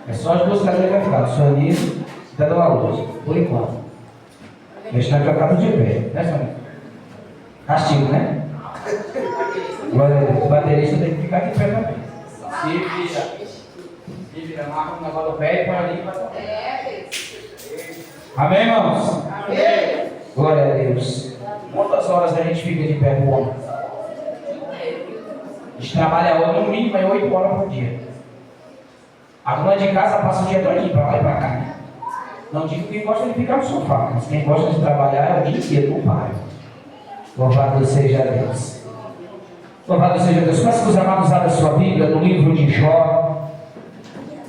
É só as duas cadeiras que vai ficar, Sueli e da Dona Luz, por enquanto. O restante vai ficar tudo de pé, né, Sueli? Castigo, né? Glória a Deus. O baterista tem que ficar de pé também. Se vira, marca o negócio do pé e põe ali e vai tocar. Amém, irmãos? Amém. Glória a Deus. Quantas horas a gente fica de pé no homem? A gente trabalha no mínimo 8 horas por dia. A dona de casa passa o dia todinho para lá e para cá. Não digo quem gosta de ficar no sofá, mas quem gosta de trabalhar é o dia inteiro, não para. Louvado seja Deus. Louvado seja Deus. Peço que os amados abram a sua Bíblia no livro de Jó.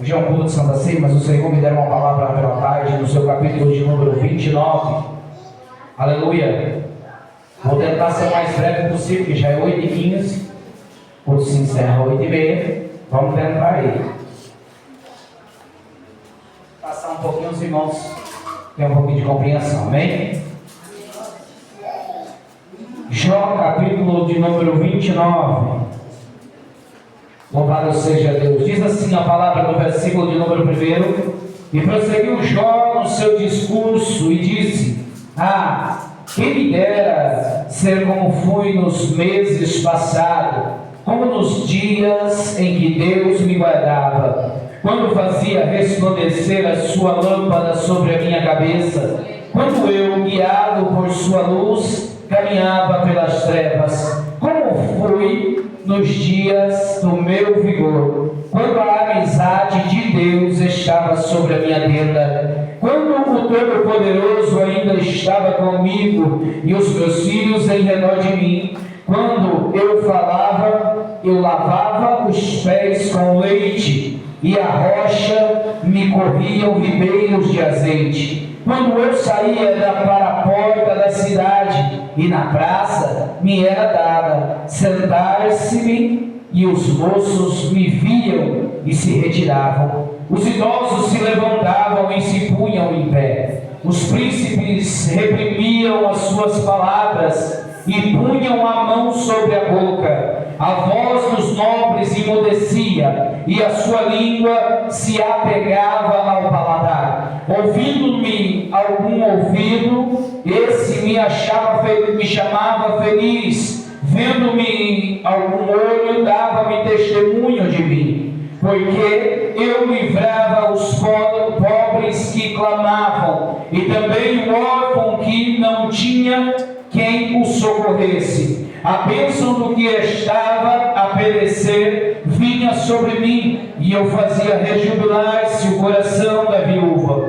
Hoje é um culto de Santa Ceia, mas o Senhor me deram uma palavra pela tarde, no seu capítulo de número 29. Aleluia. Vou tentar ser o mais breve possível, que já é 8h15. O culto se encerra 8h30. Vamos tentar aí. Passar um pouquinho os irmãos. Tem um pouquinho de compreensão, amém? Jó, capítulo de número 29. Louvado seja Deus. Diz assim a palavra no versículo de número 1. E prosseguiu Jó no seu discurso e disse: quem me dera ser como fui nos meses passados, como nos dias em que Deus me guardava, quando fazia resplandecer a sua lâmpada sobre a minha cabeça, quando eu, guiado por sua luz, caminhava pelas trevas, como fui nos dias do meu vigor, quando a amizade de Deus estava sobre a minha tenda, quando o Todo-Poderoso ainda estava comigo e os meus filhos em redor de mim, quando eu falava, eu lavava os pés com leite e a rocha me corriam ribeiros de azeite. Quando eu saía para a porta da cidade e na praça, me era dada sentar-se-me e os moços me viam e se retiravam. Os idosos se levantavam e se punham em pé. Os príncipes reprimiam as suas palavras e punham a mão sobre a boca. A voz dos nobres emudecia e a sua língua se apegava ao paladar. Ouvindo-me algum ouvido, esse me chamava feliz. Vendo-me algum olho, dava-me testemunho de mim. Porque eu livrava os pobres que clamavam, e também o órfão que não tinha quem o socorresse. A bênção do que estava a perecer vinha sobre mim, e eu fazia rejubilar-se o coração da viúva.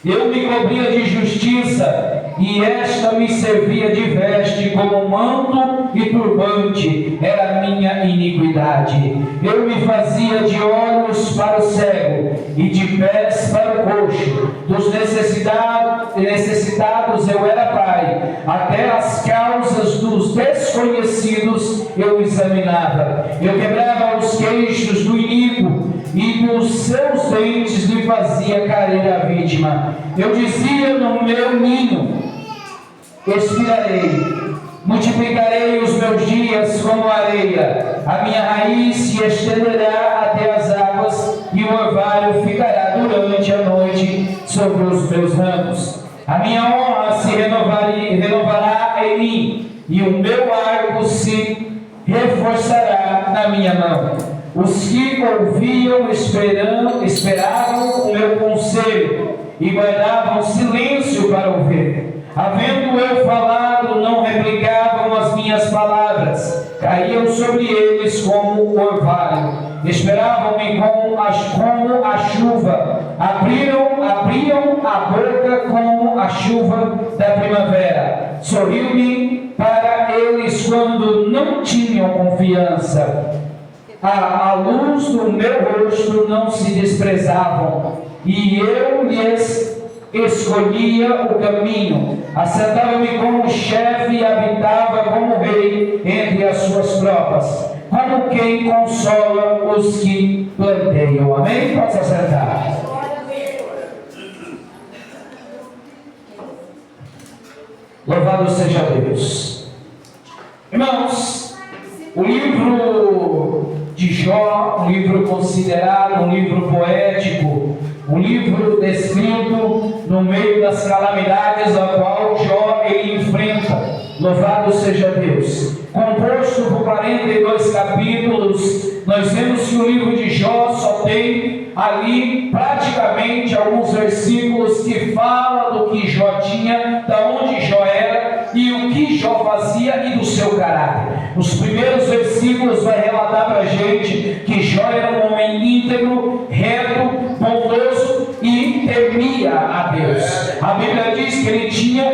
Eu me cobria de justiça, e esta me servia de veste, como manto e turbante era minha iniquidade. Eu me fazia de olhos para o cego e de pés para o coxo. Dos necessitados eu era pai, até as causas dos desconhecidos eu examinava. Eu quebrava os queixos do iníquo, e dos seus dentes lhe fazia cair a vítima. Eu dizia no meu ninho: expirarei, multiplicarei os meus dias como areia, a minha raiz se estenderá até as águas, e o orvalho ficará durante a noite sobre os meus ramos. A minha honra se renovará em mim, e o meu arco se reforçará na minha mão. Os que ouviam esperavam o meu conselho e guardavam silêncio para ouvir. Havendo eu falado, não replicavam as minhas palavras, caíam sobre eles como o orvalho. Esperavam-me como a chuva, abriam a boca como a chuva da primavera. Sorriu-me para eles quando não tinham confiança. A luz do meu rosto não se desprezavam, e eu lhes escolhia o caminho. Assentava-me como chefe e habitava como rei entre as suas tropas, como quem consola os que planteiam. Amém? Pode se assentar. Louvado seja Deus. Irmãos, o livro de Jó, um livro considerado um livro poético, um livro descrito no meio das calamidades a qual Jó ele enfrenta. Louvado seja Deus. Composto por 42 capítulos, nós vemos que o livro de Jó só tem ali praticamente alguns versículos que falam do que Jó tinha, da onde Jó era e o que Jó fazia e do seu caráter. Os primeiros versículos vai relatar para a gente que Jó era um homem íntegro, reto, bondoso e temia a Deus. A Bíblia diz que ele tinha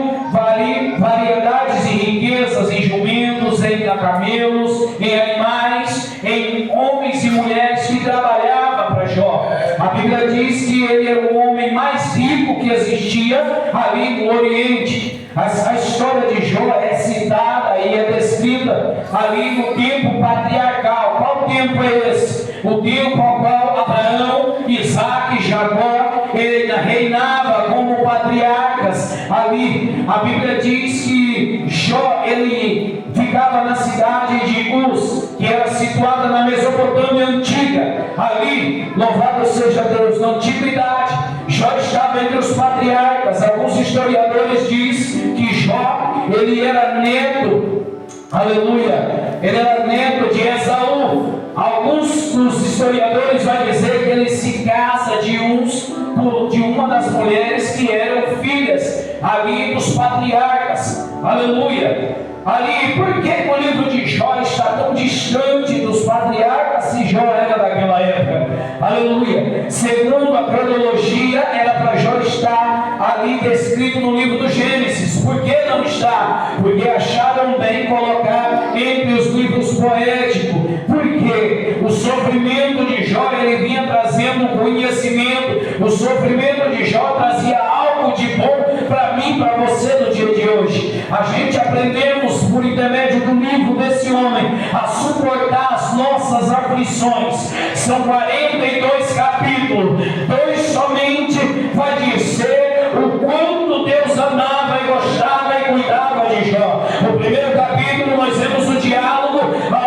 variedades e riquezas em jumentos, em camelos, em animais, em homens e mulheres que trabalhavam para Jó. A Bíblia diz que ele era o homem mais rico que existia ali no Oriente. A história de Jó é citada e é descrita ali no tempo patriarcal. Qual tempo é esse? O tempo ao qual Abraão, Isaac e Jacó reinava como patriarcas ali. A Bíblia diz que Jó ele ficava na cidade de Uz, que era situada na Mesopotâmia antiga. Ali, louvado seja Deus, na antiguidade, Jó estava entre os patriarcas. Alguns historiadores dizem que Jó ele era neto, aleluia, ele era neto de Esaú. Alguns dos historiadores vão dizer que ele se casa de uma das mulheres que eram filhas ali dos patriarcas, aleluia. Ali, por que o livro de Jó está tão distante dos patriarcas se Jó era daquela época? Aleluia. Segundo a cronologia, era para Jó estar ali descrito no livro do Gênesis. Por que não está? Porque acharam bem colocar entre os livros poéticos. Porque o sofrimento de Jó ele vinha trazendo conhecimento. O sofrimento de Jó trazia algo de bom para mim, para você no dia de hoje. A gente aprendemos por intermédio do livro desse homem a suportar as nossas aflições. São 42 capítulos. 2 somente vai dizer o quanto Deus amava e gostava e cuidava de Jó. No primeiro capítulo nós vemos o diálogo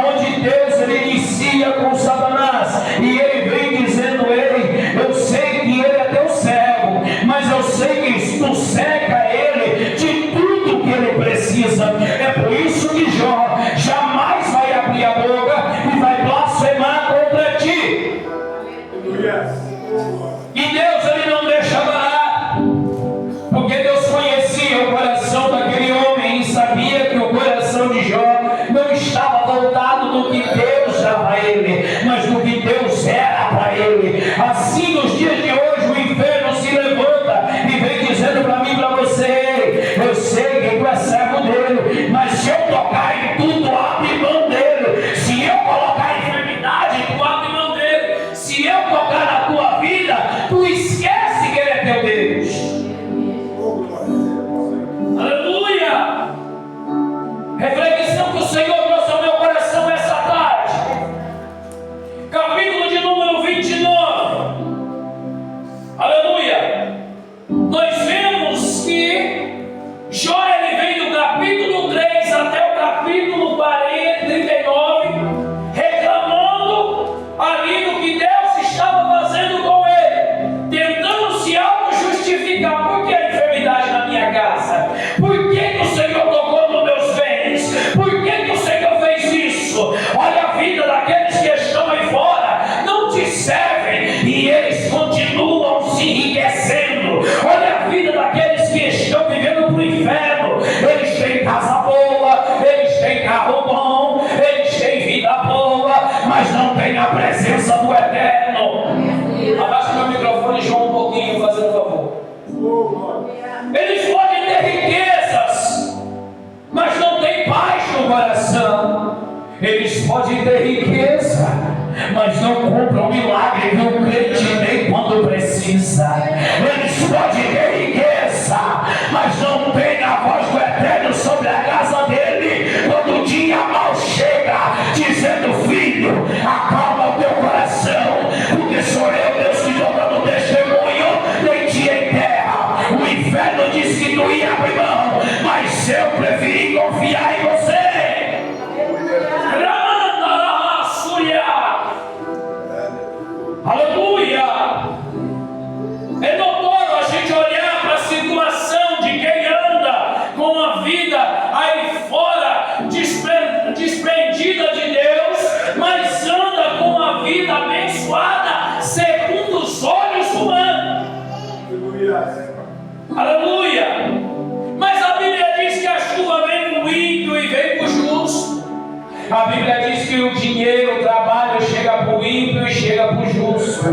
onde Deus ele inicia com Satanás e ele vem dizendo: ei, eu sei que ele é teu servo, mas eu sei que tu cerca ele de tudo que ele precisa. É por isso que Jó jamais vai abrir a boca e vai blasfemar contra ti. E Deus ele não deixa barato, porque Deus conhecia o coração daquele homem e sabia que o coração de Jó não estava voltado no que Deus dava a ele, mas no que Deus era para ele. Assim, nos dias de hoje, o inferno se levanta e vem dizendo para mim e para você: eu sei que tu és servo dele, mas se eu tocar em tudo, abre mão dele. Se eu colocar enfermidade, tu abre mão dele. Se eu tocar na tua vida, tu esquece Aleluia! Mas a Bíblia diz que a chuva vem para o ímpio e vem para o justo. A Bíblia diz que o dinheiro, o trabalho chega para o ímpio e chega para o justo.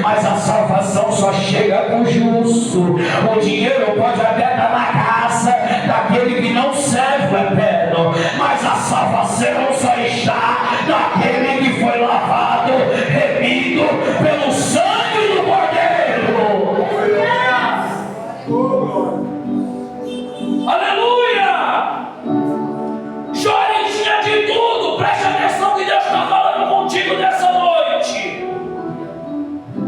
Mas a salvação só chega para o justo. O dinheiro pode até estar na casa daquele que não serve o eterno. Mas a salvação só está naquele que foi lavado, remido pelo sangue do Cordeiro. Aleluia! Chore tinha de tudo. Preste atenção que Deus está falando contigo nessa noite.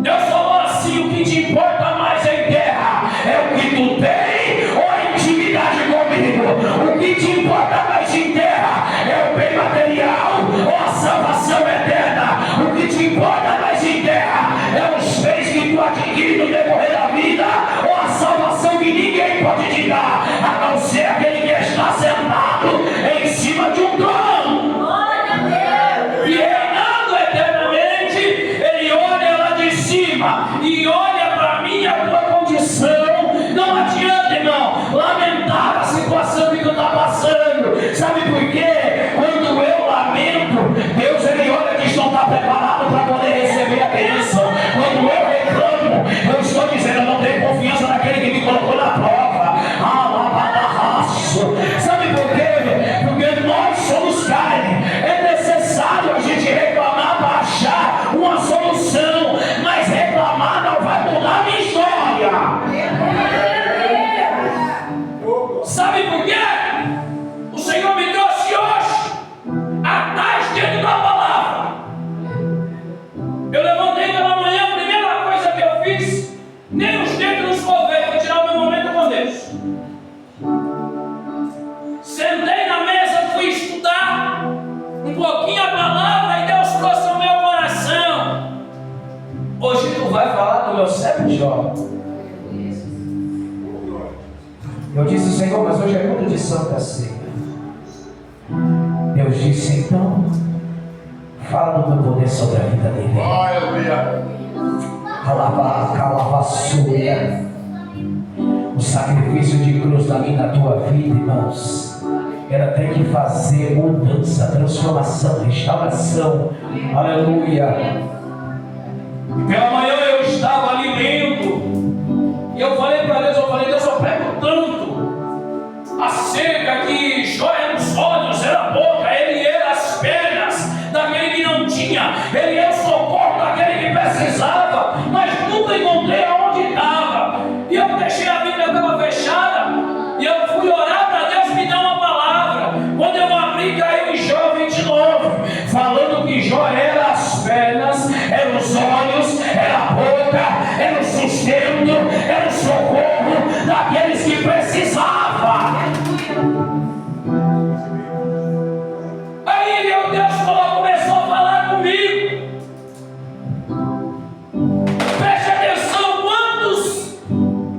Deus falou assim: o que te importa mais em terra é o que tu tem ou a intimidade comigo? O que te importa mais em terra é o bem material ou a salvação eterna? O que te importa mais em terra é os bens que tu adquire no decorrer da vida ou a salvação que ninguém pode te dar, a não ser aquele que está sentado em cima de um trono e reinando eternamente. Ele olha lá de cima e olha para mim e a tua condição. Não adianta, irmão, lamentar a situação que tu está passando. Sabe por quê? Quando eu lamento, Deus ele olha que não está preparado para poder receber a bênção. Quando eu reclamo, eu estou dizendo: eu não tenho confiança naquele que me colocou na prova. Sabe por quê? Porque nós somos carne. É necessário a gente reclamar para achar uma solução, mas reclamar não vai mudar a minha história. Sabe por quê? O Senhor me trouxe hoje atrás dentro da palavra. Eu levantei pela manhã, a primeira coisa que eu fiz, nem os dedos nos covei, foi tirar o meu momento com Deus. Sentei na mesa, fui estudar um pouquinho a palavra e Deus trouxe ao meu coração: hoje tu vai falar do meu servo Jó. Eu disse: Senhor, mas hoje é culto de Santa Ceia. Deus disse: então, fala do meu poder sobre a vida dele. Calavaçuia. O sacrifício de cruz da minha, da tua vida, irmãos, ela tem que fazer mudança, transformação, restauração. Aleluia. Pela manhã eu estava ali lendo e eu falei para Deus: Deus, eu prego tanto acerca que Jó era os olhos, era a boca, ele era as pernas daquele que não tinha, ele era o socorro daquele que precisava, mas nunca encontrei aonde estava. E eu deixei a Bíblia, estava fechada, e eu fui orar para Deus me dar uma palavra. Quando eu abri, caiu em Jó 29, falando que Jó era as pernas, era os olhos, era a boca, era o sustento, era o socorro daqueles que precisavam. Aí Deus começou a falar comigo. Preste atenção quantos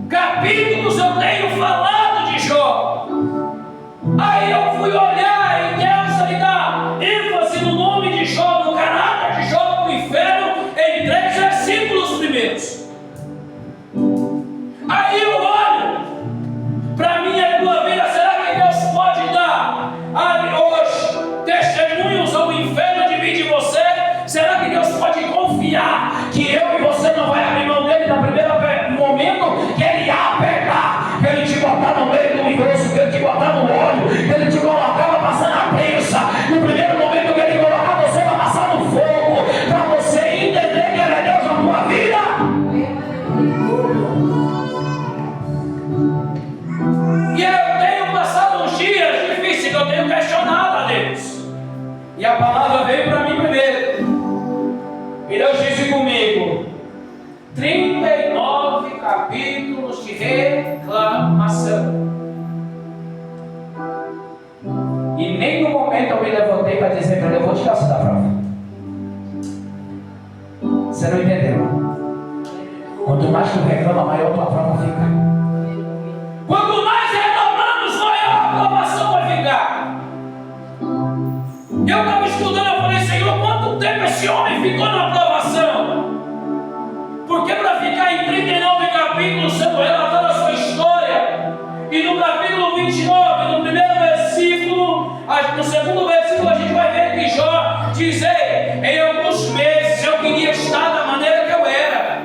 capítulos eu tenho falado de Jó. Aí eu fui olhar e Deus aí dá ênfase no nome de Jó, no caráter de Jó para o inferno, em 3 versículos primeiros. Aí eu olho para mim e a tua vida: será que Deus pode dar hoje testemunhos ao inferno de mim e de você? Será que Deus pode confiar que eu e você não vai abrir mão dele no primeiro momento que ele apertar, que ele te botar no meio do engrosso, que ele te botar no olho, que ele te colocar para passar na prensa, no primeiro momento que ele colocar você para passar no fogo, para você entender que ele é Deus na tua vida? E eu tenho passado uns dias difíceis que eu tenho questionado a Deus. E a palavra veio para mim primeiro. E Deus disse comigo: 39 capítulos de reclamação. E em nenhum momento eu me levantei para dizer para ele: eu vou tirar você da prova. Você não entendeu? Quanto mais tu reclama, maior tua prova fica. Quanto mais reclamamos, maior a aprovação vai ficar. Eu estava estudando, eu falei: Senhor, quanto tempo esse homem ficou na aprovação? Porque para ficar em 39 capítulos capítulo sendo relatando a sua história. E no capítulo 29, no primeiro versículo, no segundo versículo, a gente vai ver que Jó diz: ei, em alguns meses eu queria estar da maneira que eu era.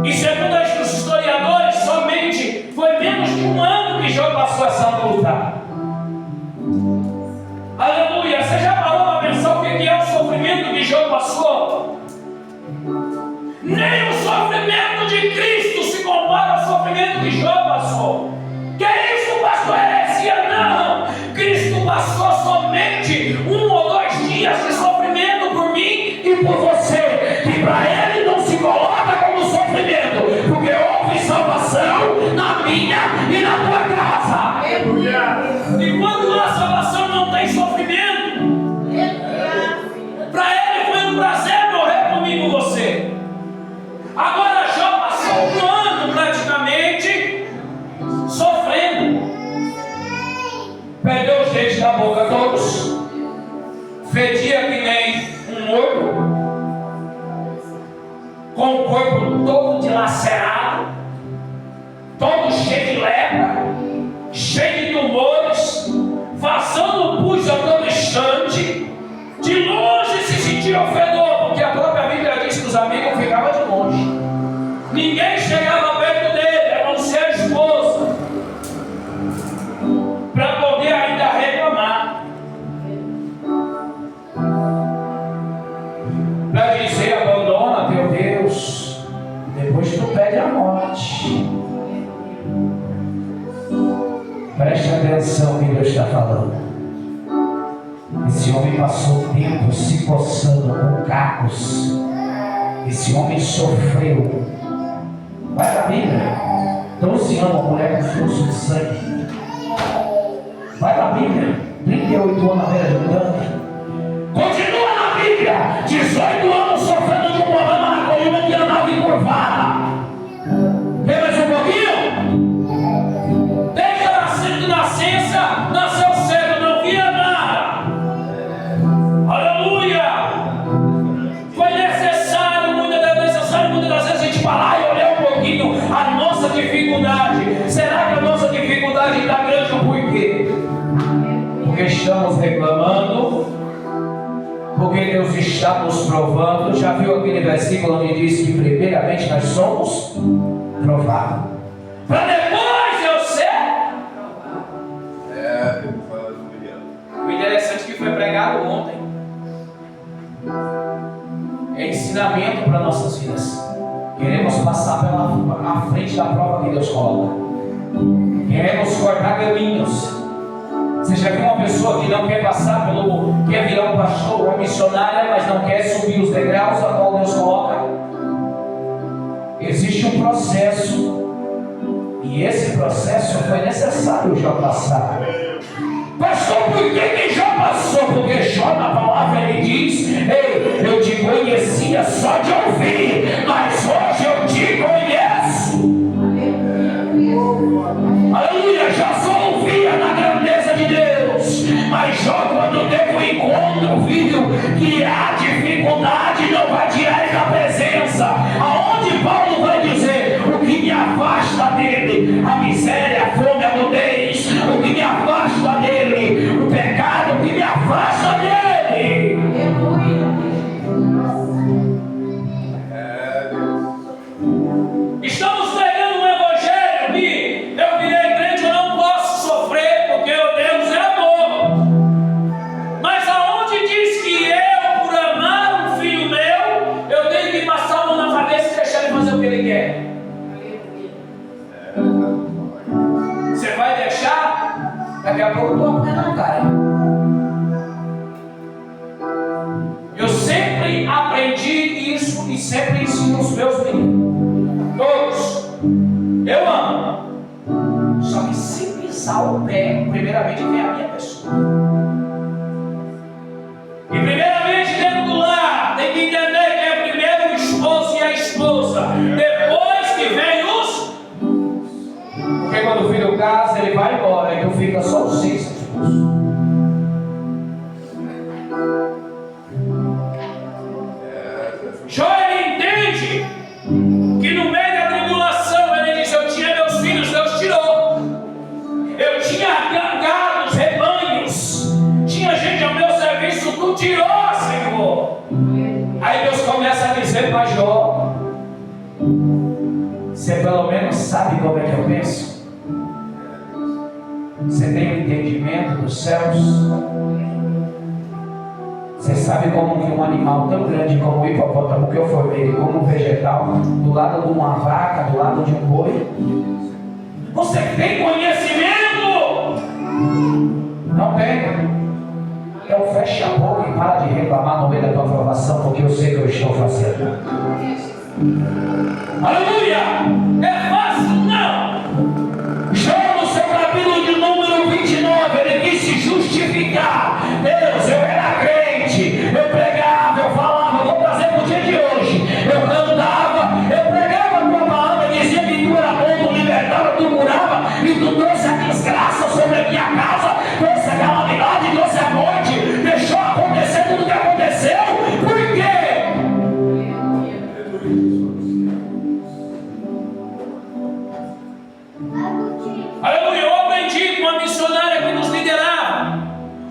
E segundo os historiadores, somente foi menos de um ano que Jó passou essa luta. Aleluia! Você já parou para pensar o que é o sofrimento que Jó passou? Nem o sofrimento de Cristo se compara ao sofrimento que Jó passou. Que isso, pastor? Heresia? Não! Cristo passou somente 1 ou 2 dias de sofrimento por mim e por você, que para Ele não se coloca como sofrimento, porque houve salvação na minha e na tua casa. E quando a salvação não tem sofrimento, para Ele foi um prazer morrer comigo e você. Agora Jó passou 1 ano praticamente sofrendo. Perdeu os dentes da boca todos, fedia que nem um morto, com o corpo todo dilacerado, todo cheio de lepra, cheio de tumores, vazando pus a todo instante. De longe se sentia o fedor, porque a própria Bíblia diz que os amigos ficavam de longe. Ninguém chegava perto dele, a não ser a esposa, para poder ainda reclamar, para dizer: abandona teu Deus, depois tu pede a morte. Preste atenção no que Deus está falando. Esse homem passou tempo se coçando com cacos. Esse homem sofreu. Vai na Bíblia. 12 anos, uma mulher com fluxo de sangue. Vai na Bíblia. 38 anos na beira de um tanque. Continua na Bíblia. 18 anos sofrendo de um problema na coluna que andava encurvada. Quer mais um pouquinho? Desde a nascença, nasceu cego, não via nada. Aleluia! Foi necessário, muitas das vezes a gente parar e olhar um pouquinho a nossa dificuldade. Será que a nossa dificuldade está grande ou por quê? Porque estamos reclamando, porque Deus está nos provando. Já viu aquele versículo onde diz que primeiramente nós somos provados, para depois eu ser? O interessante que foi pregado ontem é ensinamento para nossas vidas. Queremos passar à frente da prova que Deus coloca. Queremos cortar caminhos. Você já viu uma pessoa que não quer passar quer virar um pastor ou uma missionária, mas não quer subir os degraus a qual Deus coloca? Existe um processo, e esse processo foi necessário Jó passar. Pastor, por que Jó passou? Porque Jó, na palavra, ele diz: ei, eu te conhecia só de ouvir, mas hoje eu te conheço. Aleluia! Já só ouvia na grandeza de Deus, mas Jó, quando teve o encontro, viu que a dificuldade não vai tirar ele da presença. Aonde Paulo vai dizer: o que me afasta dele, a miséria, a fome, a nudez, o que me afasta dele, o pecado, o que me afasta dele. Estamos pregando um evangelho que eu virei crente, eu não posso sofrer, porque o Deus é amor. Mas aonde diz que eu, por amar um filho meu, eu tenho que passar a mão na cabeça e deixar ele fazer o que ele quer? Você vai deixar? Daqui a pouco eu estou aprendendo, cara. Eu sempre aprendi isso e sempre ensino os meus meninos. Todos. Eu amo. Só que se pisar o pé, primeiramente vem a minha pessoa. E primeiramente dentro do lar, tem que entender que é primeiro o esposo e a esposa. Depois que vem os... Porque quando o filho casa, ele vai embora, então fica só os 6 esposos. Jó, ele entende que no meio da Você pelo menos sabe como é que eu penso? Você tem o entendimento dos céus? Você sabe como que um animal tão grande como o hipopótamo que eu formei, como um vegetal, do lado de uma vaca, do lado de um boi? Você tem conhecimento? Não tem. Então fecha a boca e para de reclamar no meio da tua aprovação, porque eu sei que eu estou fazendo. Aleluia! É fácil? Não! João, no seu capítulo de número 29, ele quis se justificar. Deus, eu era crente, eu pregava, eu falava, vou trazer para o dia de hoje. Eu cantava, eu pregava a tua palavra, dizia que tu era bom, tu libertava, tu curava, e tu trouxe a desgraça sobre a minha casa, trouxe a calamidade, trouxe a morte, deixou acontecer tudo o que aconteceu. Por quê? Aleluia, eu aprendi com uma missionária que nos liderava.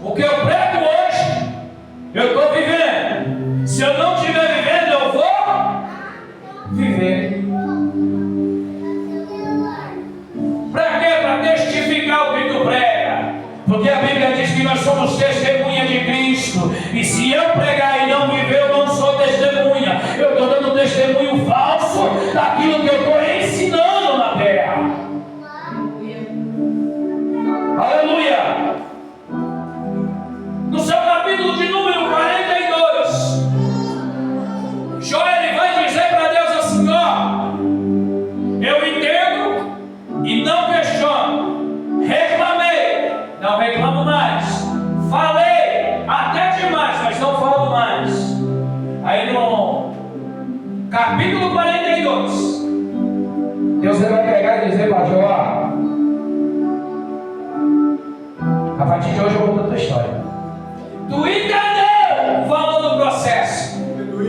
O que eu prego hoje, eu estou vivendo. Se eu não estiver vivendo, eu vou viver. Para quê? Para testificar o que tu prega. Porque a Bíblia diz que nós somos testemunha de Cristo. E se eu pregar e não viver, eu não sou testemunha. Eu estou dando testemunho falso daquilo que eu estou ensinando na terra. Aleluia! No seu capítulo de número 42, Jó ele vai dizer para Deus assim: ó, eu entendo e não questiono, reclamei, não reclamo mais, falei até demais, mas não falo mais. Aí no capítulo 42, Deus vai pegar e dizer para Jó: a partir de hoje eu conto a tua história. tu entendeu o valor do processo? Tu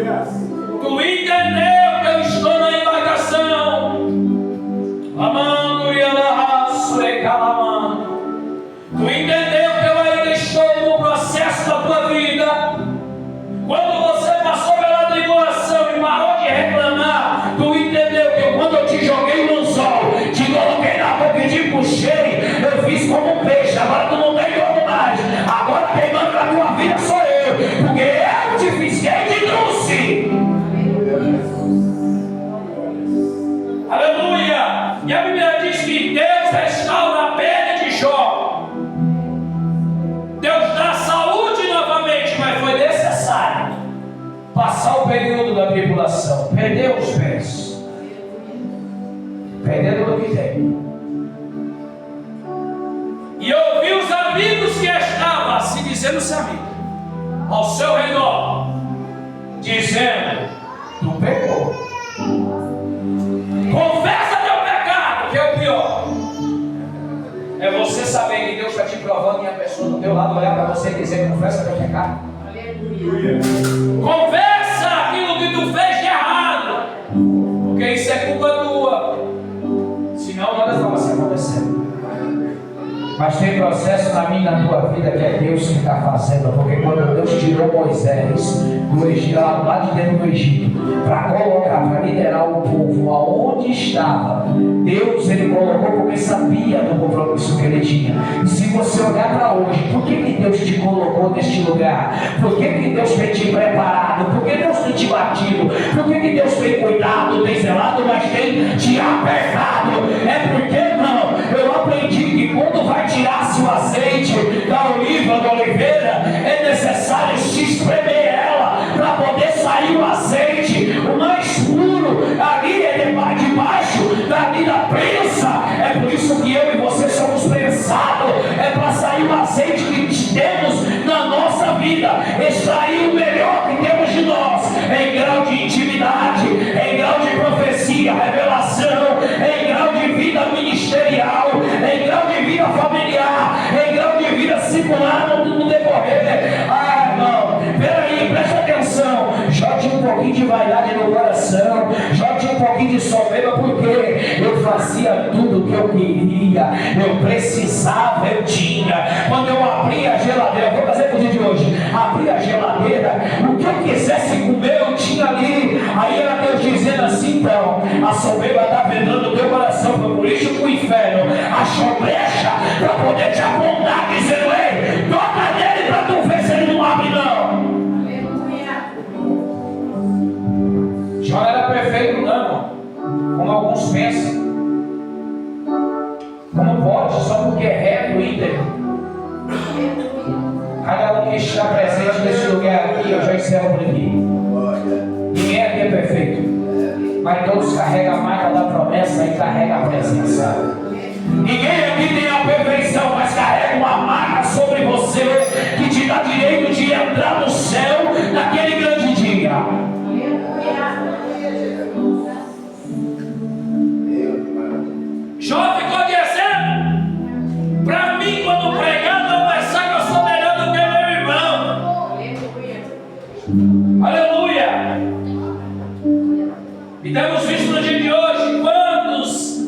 entendeu que eu estou na embarcação? Amando e alaço e calamando. Tu entendeu que eu ainda estou no processo da tua vida? Quando você passou pela tribulação e parou de reclamar, tu entendeu que quando eu te joguei no sol, te coloquei na boca e te puxei, eu fiz como um peixe, agora tu não tem como mais. Agora quem manda na tua vida sou eu, porque eu te fiz, quem te trouxe. Aleluia! E a Bíblia diz que Deus restaura a pele de Jó. Deus dá saúde novamente, mas foi necessário Passar o período da tribulação, perder os bens, perder tudo que tem. e ouvir os amigos que estavam, assim dizendo-se amigo, ao seu redor, dizendo: Tu pecou. confessa teu pecado, que é o pior. É você saber que Deus está te provando e a pessoa do teu lado olhar para você e dizer: confessa teu pecado. Confessa aquilo que tu fez de errado, porque isso é culpa tua. Senão nada estava se acontecendo. Mas tem processo na minha e na tua vida que é Deus que está fazendo. Porque quando Deus tirou Moisés do Egito, lá de dentro do Egito, para colocar, para liderar o povo aonde estava, Deus ele colocou porque sabia do compromisso que ele tinha. E se você olhar para hoje, por que Deus te colocou neste lugar? Por que Deus tem te preparado? Por que Deus tem te batido? Por que Deus tem cuidado, tem zelado, mas tem te apertado? É porque não, eu aprendi que quando vai tirar-se o azeite da oliva, da oliveira, é necessário se espremer ela para poder sair o azeite. O mais puro ali é debaixo dali da prensa. É por isso que eu e você somos prensados, é para sair o azeite que temos na nossa vida, extrair o melhor que temos de nós, em grau de intimidade, em grau de profecia, revelação, em grau de vida ministerial, em grau de vida familiar, em grau de vida secular no decorrer. Ah, irmão, peraí, presta atenção. Jó tinha um pouquinho de vaidade no coração, Jó tinha um pouquinho de soberba, porque eu fazia tudo o que eu queria, eu precisava, eu tinha. Quando eu abria a geladeira, vou fazer para o dia de hoje, abria a geladeira, o que eu quisesse comer eu tinha ali. Aí era Deus dizendo: dizendo assim, então, a soberba está vedando o teu coração, foi por isso que o inferno achou brecha para poder te apontar, dizendo, ei, toca nele para tu ver se ele não abre não. Jó não era perfeito não, como alguns pensam. Como pode, só porque é reto e íntegro. Cada um que está presente nesse lugar aqui, eu já encerro por aqui. Ninguém aqui é perfeito, mas todos carregam a marca da promessa e carregam a presença. Ninguém aqui tem a perfeição, mas carrega uma marca sobre você que te dá direito de entrar no céu naquele grande dia. Jó ficou dizendo, para mim quando pregando eu pensar que eu sou melhor do que meu irmão. Aleluia! E temos visto no dia de hoje quantos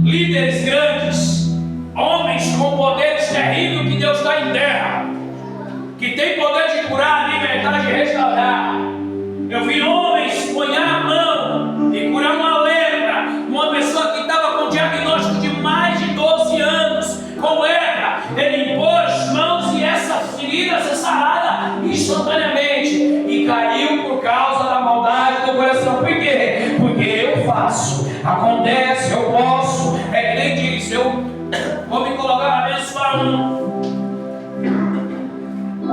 líderes grandes, homens com poderes terríveis que Deus está em terra, que tem poder de curar, libertar, de restaurar. Eu vi homens ponhar a mão e curar uma lepra, uma pessoa que estava com diagnóstico de mais de 12 anos com lepra. Ele impôs as mãos e essa ferida se sarada instantaneamente e caiu por causa da maldade do coração. Por quê? Porque eu faço, acontece, eu posso. É que nem diz, eu vou me colocar a abençoar um,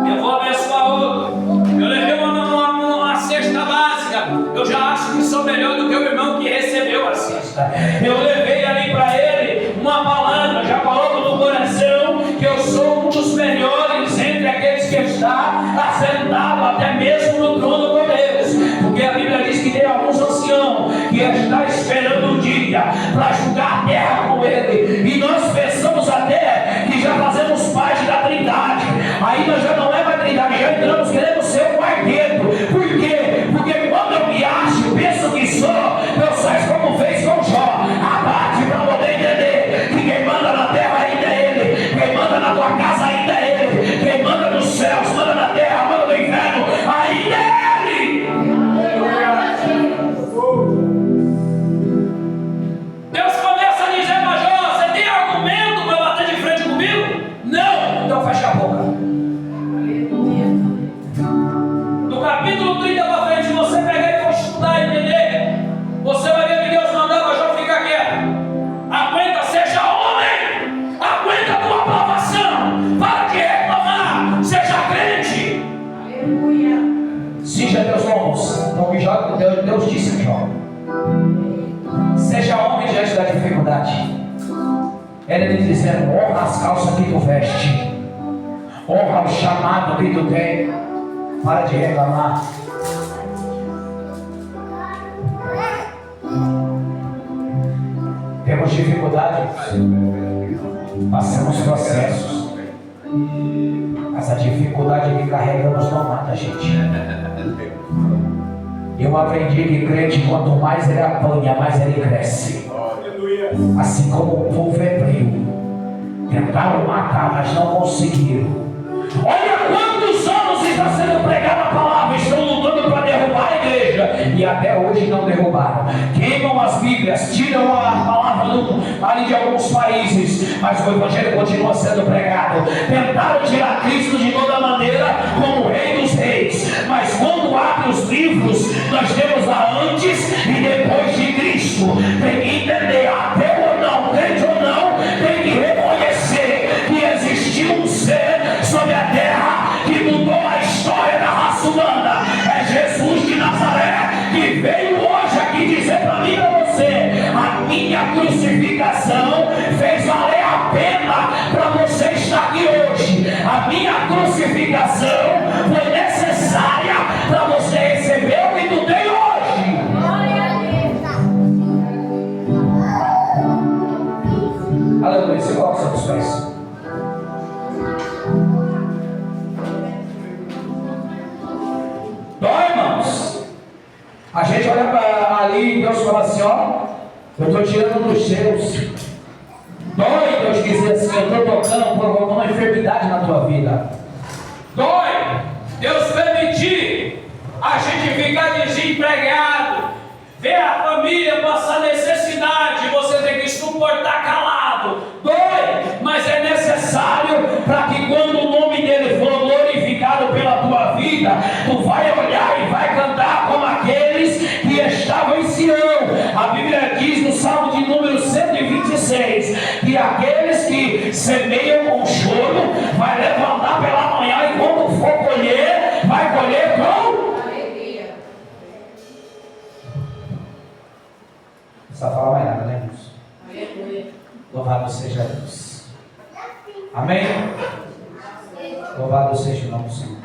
eu vou abençoar outro. Eu levei uma cesta básica, eu já acho que sou melhor do que o irmão que recebeu a cesta. Eu levei ali para ele uma palavra, já coloco no coração que eu sou um dos melhores entre aqueles que está assentado até mesmo no trono com Deus, porque a Bíblia diz que tem alguns anciãos que está esperando o dia para julgar a terra com ele, e nós pensamos até que já fazemos parte da Trindade. Ainda já não é mais Trindade, já entramos querendo ser o quarteto. Por quê? Porque quando eu me acho, penso que sou, Deus faz como fez com Jó, abate para poder entender que quem manda na terra ainda é Ele, quem manda na tua casa ainda é Ele, quem manda nos céus, manda na terra, manda no inferno, ainda é Ele. Deus começa a dizer para Jó, você tem argumento para bater de frente comigo? Não, então fecha a boca. Do capítulo 30 para frente, se você pegar e for estudar e entender, você vai ver que Deus mandava Jó ficar quieto. Aguenta, seja homem, aguenta a tua aprovação, para de reclamar, seja crente. Cinja teus lombos, como Deus disse a Jó. Seja homem diante da dificuldade. Era ele dizendo, honra as calças que tu veste, honra o chamado que tu tem. Para de reclamar. Temos dificuldades, passamos processos, mas a dificuldade que carregamos não mata a gente. Eu aprendi que crente, quanto mais ele apanha, mais ele cresce. Assim como o povo hebreu tentaram matar, mas não conseguiram. Olha quantos anos está sendo pregada a palavra, estão lutando para derrubar a igreja e até hoje não derrubaram. Queimam as Bíblias, tiram a palavra ali de alguns países, mas o evangelho continua sendo pregado. Tentaram tirar Cristo de toda maneira como o Rei dos Reis, mas quando abre os livros, nós temos lá antes e depois de Cristo. Tem que entender, ateu ou não, crente ou não, tem que reconhecer que existiu um ser sobre a terra que mudou a história da raça humana. É Jesus de Nazaré que veio hoje aqui dizer para mim e para você: a minha crucificação fez valer a pena para você estar aqui hoje. A minha crucificação foi necessária para você receber o que tu tem hoje. Aleluia. Você coloca os seus pés. Dói, irmãos. A gente olha para ali e Deus fala assim, ó, eu estou tirando dos seus. Dói Deus dizer assim, eu estou tocando, provocando uma enfermidade na tua vida. Dói Deus permitir a gente ficar desempregado, pastor está calado. Dói, mas é necessário para que quando o nome dele for glorificado pela tua vida, tu vai olhar e vai cantar como aqueles que estavam em Sião. A Bíblia diz no Salmo de número 126 que aqueles que semeiam com choro vai levantar pela manhã e quando for colher, vai colher com Alegria. Não precisa falar mais nada, né, irmãos? Aleluia. Louvado seja Deus. Amém? Louvado seja o nome do Senhor.